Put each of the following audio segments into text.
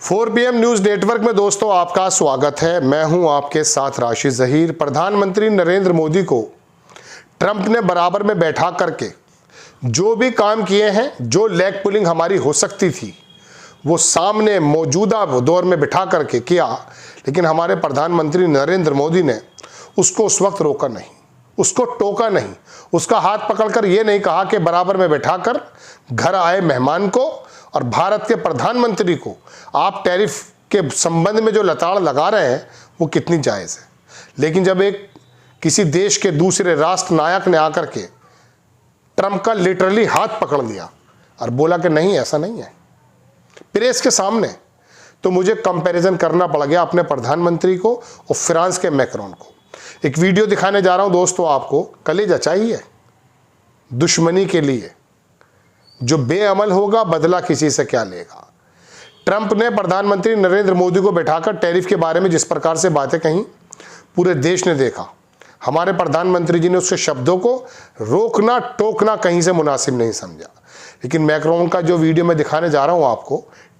4 PM news network में दोस्तों आपका स्वागत है। मैं हूं आपके साथ राशिद जहीर। प्रधानमंत्री नरेंद्र मोदी को ट्रंप ने बराबर में बैठा करके जो भी काम किए हैं, जो लेग पुलिंग हमारी हो सकती थी वो सामने मौजूदा दौर में बिठा करके किया, लेकिन हमारे प्रधानमंत्री नरेंद्र मोदी ने उसको उस वक्त रोका नहीं, उसको टोका नहीं, उसका हाथ पकड़कर ये नहीं कहा कि बराबर में बैठाकर घर आए मेहमान को और भारत के प्रधानमंत्री को आप टैरिफ के संबंध में जो लताड़ लगा रहे हैं वो कितनी जायज़ है। लेकिन जब एक किसी देश के दूसरे राष्ट्र नायक ने आकर के ट्रंप का लिटरली हाथ पकड़ लिया और बोला कि नहीं ऐसा नहीं है प्रेस के सामने, तो मुझे कंपैरिजन करना पड़ गया अपने प्रधानमंत्री को और फ्रांस के मैक्रोन को। एक वीडियो दिखाने जा रहा हूं दोस्तों आपको। कलेजा चाहिए दुश्मनी के लिए, जो बेअमल होगा बदला किसी से क्या लेगा। ट्रंप ने प्रधानमंत्री नरेंद्र मोदी को बैठाकर टैरिफ के बारे में जिस प्रकार से बातें कहीं पूरे देश ने देखा। हमारे प्रधानमंत्री जी ने उसके शब्दों को रोकना टोकना कहीं से मुनासिब नहीं समझा। लेकिन मैक्रोन का जो वीडियो मैं दिखाने जा रहा हूं आपको,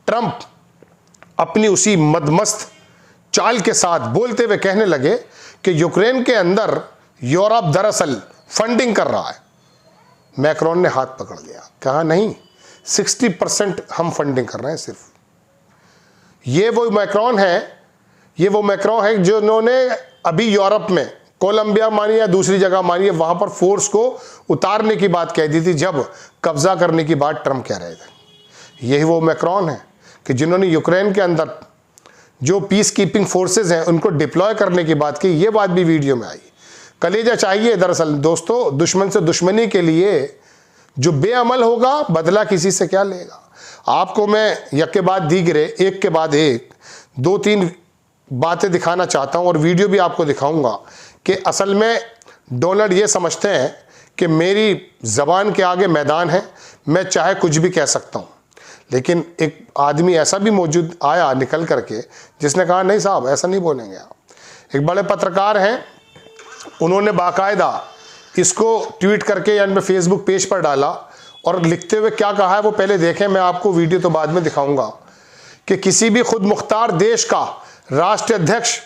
ट्रंप अपनी उसी मदमस्त चाल के साथ बोलते हुए कहने लगे कि यूक्रेन के अंदर यूरोप दरअसल फंडिंग कर रहा है। मैक्रोन ने हाथ पकड़ लिया, कहा नहीं 60% हम फंडिंग कर रहे हैं सिर्फ। ये वो मैक्रोन है जिन्होंने अभी यूरोप में कोलंबिया मानिए या दूसरी जगह मानिए वहां पर फोर्स को उतारने की बात कह दी थी जब कब्जा करने की बात ट्रंप कह रहे थे। यही वो मैक्रोन है कि जिन्होंने यूक्रेन के अंदर जो पीस कीपिंग फोर्सेज हैं उनको डिप्लॉय करने की बात की। ये बात भी वीडियो में आई। कलेजा चाहिए दरअसल दोस्तों, दुश्मन से दुश्मनी के लिए जो बेअमल होगा बदला किसी से क्या लेगा। आपको मैं एक के बाद एक 2-3 बातें दिखाना चाहता हूं और वीडियो भी आपको दिखाऊंगा कि असल में डोनाल्ड ये समझते हैं कि मेरी जबान के आगे मैदान है, मैं चाहे कुछ भी कह सकता हूं। लेकिन एक आदमी ऐसा भी मौजूद आया निकल करके जिसने कहा नहीं साहब ऐसा नहीं बोलेंगे आप। एक बड़े पत्रकार हैं, उन्होंने बाकायदा इसको ट्वीट करके या इनमें फेसबुक पेज पर डाला और लिखते हुए क्या कहा है वो पहले देखें। मैं आपको वीडियो तो बाद में दिखाऊंगा कि किसी भी खुद मुख्तार देश का राष्ट्रीय अध्यक्ष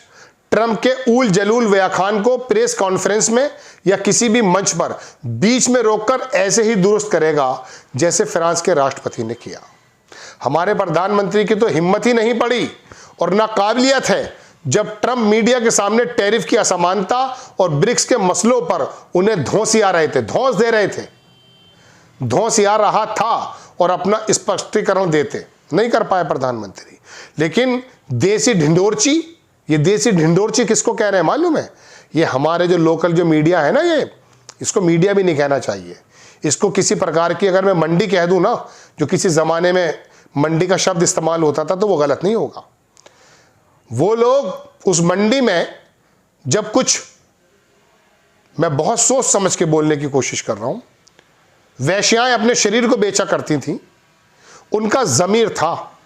ट्रंप के ऊल जलूल व्याख्यान को प्रेस कॉन्फ्रेंस में या किसी भी मंच पर बीच में रोककर ऐसे ही दुरुस्त करेगा जैसे फ्रांस के राष्ट्रपति ने किया। हमारे प्रधानमंत्री की तो हिम्मत ही नहीं पड़ी और ना काबिलियत है जब ट्रंप मीडिया के सामने टैरिफ की असमानता और ब्रिक्स के मसलों पर उन्हें धौंस दे रहे थे, धौंस आ रहा था और अपना स्पष्टीकरण देते नहीं कर पाए प्रधानमंत्री। लेकिन देसी ढिंडोरची किसको कह रहे हैं मालूम है? ये हमारे जो लोकल जो मीडिया है ना, ये इसको मीडिया भी नहीं कहना चाहिए। इसको किसी प्रकार की अगर मैं मंडी कह दूं ना, जो किसी जमाने में मंडी का शब्द इस्तेमाल होता था, तो वो गलत नहीं होगा। वो लोग उस मंडी में जब कुछ, मैं बहुत सोच समझ के बोलने की कोशिश कर रहा हूं, वैश्याएं अपने शरीर को बेचा करती थीं, उनका जमीर था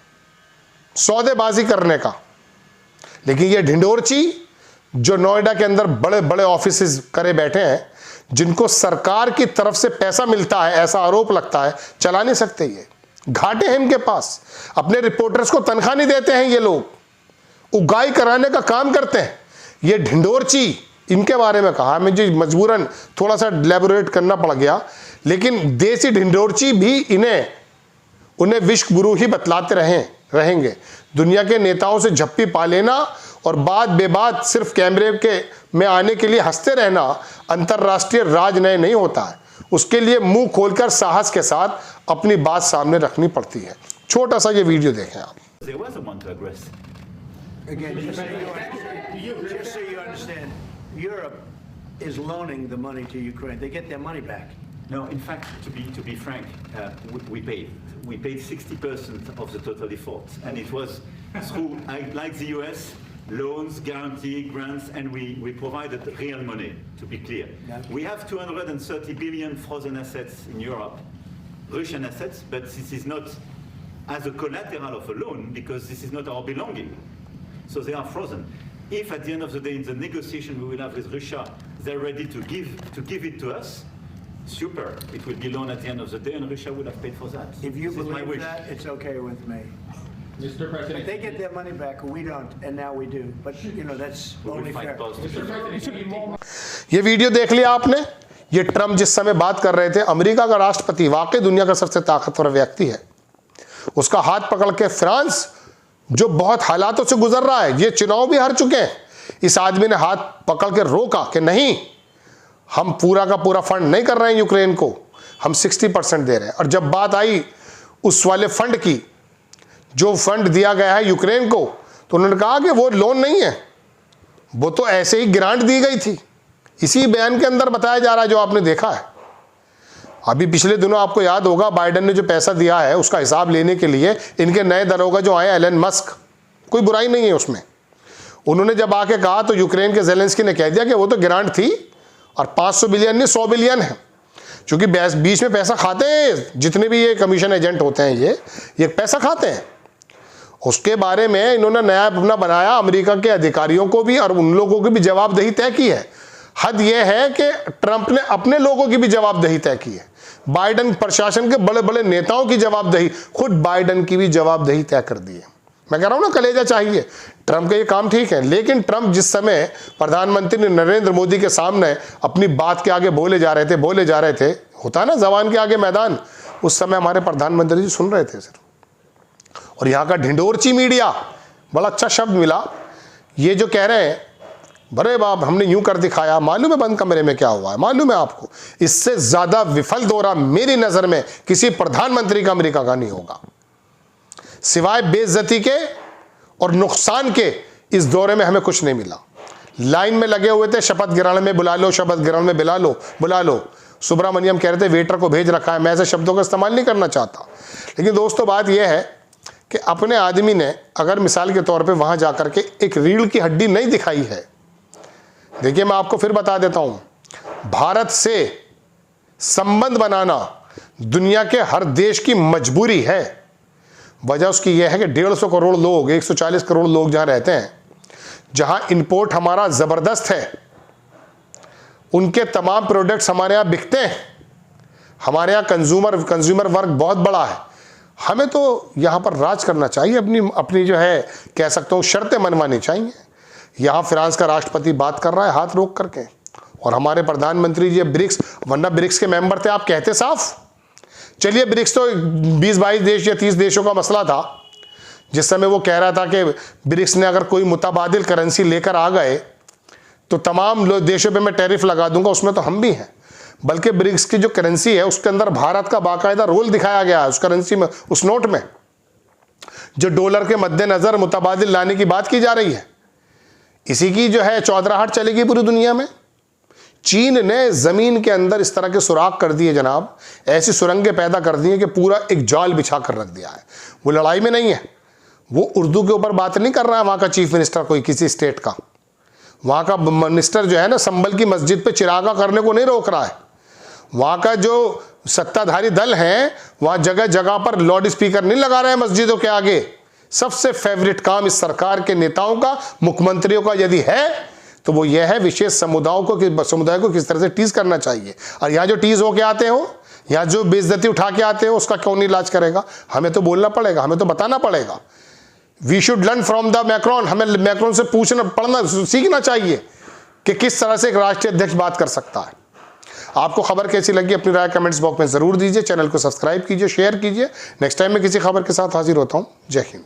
सौदेबाजी करने का। लेकिन ये ढिंडोरची जो नोएडा के अंदर बड़े बड़े ऑफिसेज करे बैठे हैं, जिनको सरकार की तरफ से पैसा मिलता है ऐसा आरोप लगता है, चला नहीं सकते। ये घाटे हैं इनके पास, अपने रिपोर्टर्स को तनख्वाह नहीं देते हैं, ये लोग उगाई कराने का काम करते हैं। ये ढिंडोरची इनके बारे में कहा, मुझे मजबूरन थोड़ा सा इलैबोरेट करना पड़ गया। लेकिन देसी ढिंडोरची भी उन्हें विश्व गुरु ही बतलाते रहेंगे। दुनिया के नेताओं से झप्पी पा लेना और बात बेबात सिर्फ कैमरे के में आने के लिए हंसते रहना अंतर्राष्ट्रीय राजनय नहीं होता है। उसके लिए मुंह खोलकर साहस के साथ अपनी बात सामने रखनी पड़ती है। छोटा सा ये वीडियो देखें आप। Again, just so you understand, Europe is loaning the money to Ukraine. They get their money back. No, in fact, to be frank, we paid 60% of the total default, and it was through, like the US, loans, guarantee, grants, and we provided real money. To be clear, we have 230 billion frozen assets in Europe, Russian assets, but this is not as a collateral of a loan because this is not our belonging. So they are frozen. If at the end of the day in the negotiation we will have with Russia, they're ready to give it to us, super. It will be loan at the end of the day and Russia will have paid for that. If you believe that, it's okay with me. Mr. President. They get their money back, we don't, and now we do. But, that's We only will fight fair. both. Mr. President, you need more. ये video देख लिया आपने। ये Trump जिस समय बात कर रहे थे, अमेरिका का राष्ट्रपति वाकई दुनिया का सबसे ताकतवर व्यक्ति है। उसका हाथ पकड़ के फ्रांस जो बहुत हालातों से गुजर रहा है, ये चुनाव भी हार चुके हैं, इस आदमी ने हाथ पकड़ के रोका कि नहीं, हम पूरा का पूरा फंड नहीं कर रहे हैं यूक्रेन को, हम 60% दे रहे हैं। और जब बात आई उस वाले फंड की, जो फंड दिया गया है यूक्रेन को, तो उन्होंने कहा कि वो लोन नहीं है, वो तो ऐसे ही ग्रांट दी गई थी। इसी बयान के अंदर बताया जा रहा है जो आपने देखा है। अभी पिछले दिनों आपको याद होगा बाइडेन ने जो पैसा दिया है उसका हिसाब लेने के लिए इनके नए दरोगा जो आए एलन मस्क, कोई बुराई नहीं है उसमें, उन्होंने जब आके कहा तो यूक्रेन के ज़ेलेंस्की ने कह दिया कि वो तो ग्रांट थी और 500 बिलियन नहीं 100 बिलियन है, क्योंकि बीच में पैसा खाते हैं जितने भी ये कमीशन एजेंट होते हैं, ये पैसा खाते हैं। उसके बारे में इन्होंने नया अपना बनाया, अमेरिका के अधिकारियों को भी और उन लोगों की भी जवाबदेही तय की है। हद यह है कि ट्रंप ने अपने लोगों की भी जवाबदेही तय की है, बाइडेन प्रशासन के बड़े बड़े नेताओं की जवाबदेही, खुद बाइडेन की भी जवाबदेही तय कर दी है। मैं कह रहा हूं ना, कलेजा चाहिए। ट्रंप का ये काम ठीक है, लेकिन ट्रंप जिस समय प्रधानमंत्री नरेंद्र मोदी के सामने अपनी बात के आगे बोले जा रहे थे, होता है ना जबान के आगे मैदान, उस समय हमारे प्रधानमंत्री जी सुन रहे थे सिर्फ। और यहाँ का ढिंडोरची मीडिया, बड़ा अच्छा शब्द मिला, ये जो कह रहे हैं बड़े बाप हमने यूं कर दिखाया, मालूम है बंद कमरे में क्या हुआ है, मालूम है आपको। इससे ज्यादा विफल दौरा मेरी नजर में किसी प्रधानमंत्री का अमेरिका का नहीं होगा, सिवाय बेइज्जती के और नुकसान के। इस दौरे में हमें कुछ नहीं मिला। लाइन में लगे हुए थे, शपथ ग्रहण में बुला लो, शपथ ग्रहण में बुला लो। सुब्रमण्यम कह रहे थे वेटर को भेज रखा है, मैं ऐसे शब्दों का इस्तेमाल नहीं करना चाहता, लेकिन दोस्तों बात यह है कि अपने आदमी ने अगर मिसाल के तौर पे वहां जाकर के एक रीढ़ की हड्डी नहीं दिखाई है। देखिए मैं आपको फिर बता देता हूं, भारत से संबंध बनाना दुनिया के हर देश की मजबूरी है। वजह उसकी यह है कि 150 करोड़ लोग, 140 करोड़ लोग जहां रहते हैं, जहां इंपोर्ट हमारा जबरदस्त है, उनके तमाम प्रोडक्ट्स हमारे यहां बिकते हैं, हमारे यहां कंज्यूमर वर्ग बहुत बड़ा है। हमें तो यहां पर राज करना चाहिए, अपनी जो है कह सकता हूं शर्तें मनवानी चाहिए। यहां फ्रांस का राष्ट्रपति बात कर रहा है हाथ रोक करके, और हमारे प्रधानमंत्री जी ब्रिक्स, वरना ब्रिक्स के मेंबर थे, आप कहते साफ। चलिए ब्रिक्स तो 20-22 देश या 30 देशों का मसला था, जिस समय वो कह रहा था कि ब्रिक्स ने अगर कोई मुतबादिल करेंसी लेकर आ गए तो तमाम देशों पे मैं टैरिफ लगा दूंगा, उसमें तो हम भी हैं। बल्कि ब्रिक्स की जो करेंसी है उसके अंदर भारत का बाकायदा रोल दिखाया गया है, उस करेंसी में, उस नोट में, जो डॉलर के मद्देनजर मुतबादिल लाने की बात की जा रही है। इसी की जो है चौधराहट चलेगी पूरी दुनिया में। चीन ने जमीन के अंदर इस तरह के सुराख कर दिए जनाब, ऐसी सुरंगें पैदा कर दी हैं कि पूरा एक जाल बिछा कर रख दिया है। वो लड़ाई में नहीं है, वो उर्दू के ऊपर बात नहीं कर रहा है वहां का चीफ मिनिस्टर कोई किसी स्टेट का, वहां का मिनिस्टर जो है ना संभल की मस्जिद पे चिरागा करने को नहीं रोक रहा है। वहां का जो सत्ताधारी दल है वहां जगह जगह पर लाउड स्पीकर नहीं लगा रहे हैं मस्जिदों के आगे। सबसे फेवरेट काम इस सरकार के नेताओं का, मुख्यमंत्रियों का यदि है तो वो ये है विशेष समुदाय को किस तरह से टीज करना चाहिए। और यहाँ जो टीज होके आते हो, यहाँ जो बेइज्जती उठा के आते हो, उसका कौन इलाज करेगा? हमें तो बोलना पड़ेगा, हमें तो बताना पड़ेगा। We should learn from the Macron, हमें मैक्रोन से पूछना पढ़ना सीखना चाहिए कि किस तरह से एक राष्ट्रीय अध्यक्ष बात कर सकता है। आपको खबर कैसी लगी अपनी राय कमेंट्स बॉक्स में जरूर दीजिए। चैनल को सब्सक्राइब कीजिए, शेयर कीजिए। नेक्स्ट टाइम मैं किसी खबर के साथ हाजिर होता हूँ। जय हिंद।